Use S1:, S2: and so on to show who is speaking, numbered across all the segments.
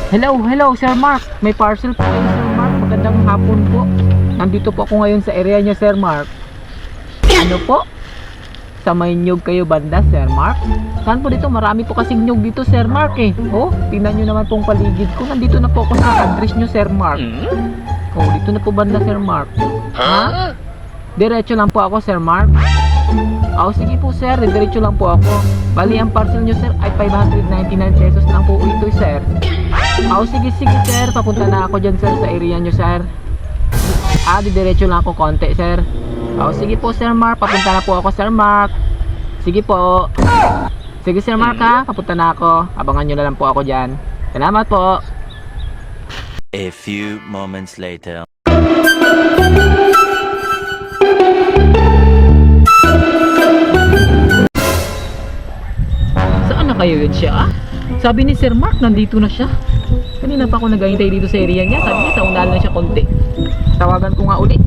S1: Hello Sir Mark. May parcel po kayo Sir Mark. Magandang hapon po. Nandito po ako ngayon sa area niyo Sir Mark. Ano po? Sa may nyug kayo banda Sir Mark? Saan po dito? Marami po kasing nyug dito Sir Mark eh. Oh, tingnan nyo naman pong paligid ko. Nandito na po ako sa address nyo Sir Mark. Oh, dito na po banda Sir Mark. Ha? Diretso lang po ako Sir Mark. Oh, sige po sir, diretso lang po ako. Bali ang parcel nyo sir ay 599 pesos lang po ito sir. Oh, sige sir, papunta na ako dyan sir sa area nyo sir. Diretso lang ako konti sir. Oh, sige po Sir Mark, papunta na po ako Sir Mark. Sige po. Sige Sir Mark ha, papunta na ako. Abangan nyo na lang po ako dyan. Salamat po.
S2: A few moments later.
S1: Saan na kayo yun siya? Sabi ni Sir Mark, nandito na siya. Kanina pa ako naghahintay dito sa area niya. Sabi niya, sa unahan lang siya konti. Tawagan ko nga ulit.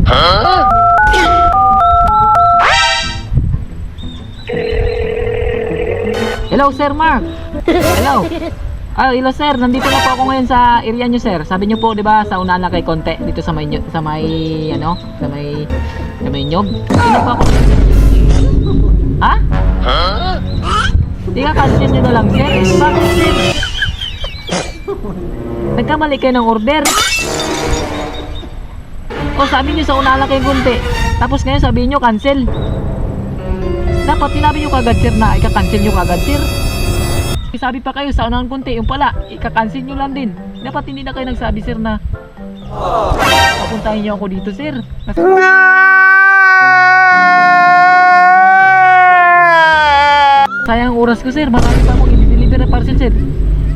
S1: Hello Sir Mark. Hello. Hello sir, nandito na po ako ngayon sa area niyo sir. Sabi niyo po 'di ba sa unahan na kay konti dito sa may nyog. Sa may nyog. Dito po ako. Ha? Di ka cancel niyo na lang sir. Bakit sir? Nagkamali kayo ng order. O sabi niyo sa unahan na kay konti. Tapos ngayon sabi niyo cancel. Dapat sinabi nyo kagad sir na ika-cancel nyo kagad sir. Sabi pa kayo sa unang konti, yung pala ika-cancel nyo lang din. Dapat hindi na kayo nagsabi sir na papuntahin nyo ako dito sir. Sayang oras ko sir, marami pa akong i-deliver na parcel sir.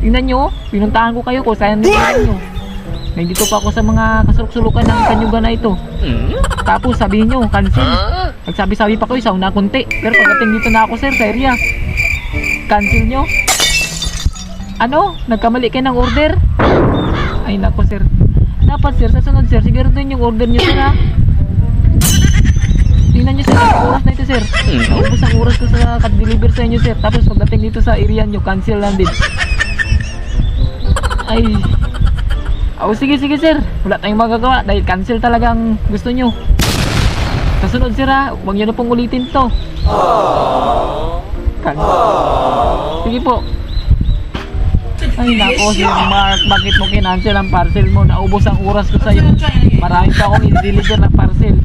S1: Tingnan nyo, pinuntahan ko kayo kung sayang nyo. Nandito pa ako sa mga kasulok-sulukan ng kanyugan na ito. Tapos sabihin nyo, cancel. Nagsabi-sabi pa kayo sa una konti. Pero pagdating dito na ako sir sa area, cancel nyo. Ano? Nagkamali kayo ng order? Ay nako sir. Dapat sir, sa sunod sir, siguraduhin yung order nyo sir ha. Tingnan nyo sir, ang oras na ito sir. Naubos ang oras ko sa kat-deliver sa inyo sir. Tapos pagdating dito sa area nyo, cancel lang din. Ay. Sige sir, wala tayong magagawa dahil cancel talagang gusto nyo. Kasunod sir ha, huwag nyo na pong ulitin to. Cancel. Sige po. Ay nako sir Mark, bakit mo kinancel ang parcel mo? Naubos ang oras ko sa'yo. Marami pa akong i-deliver na parcel.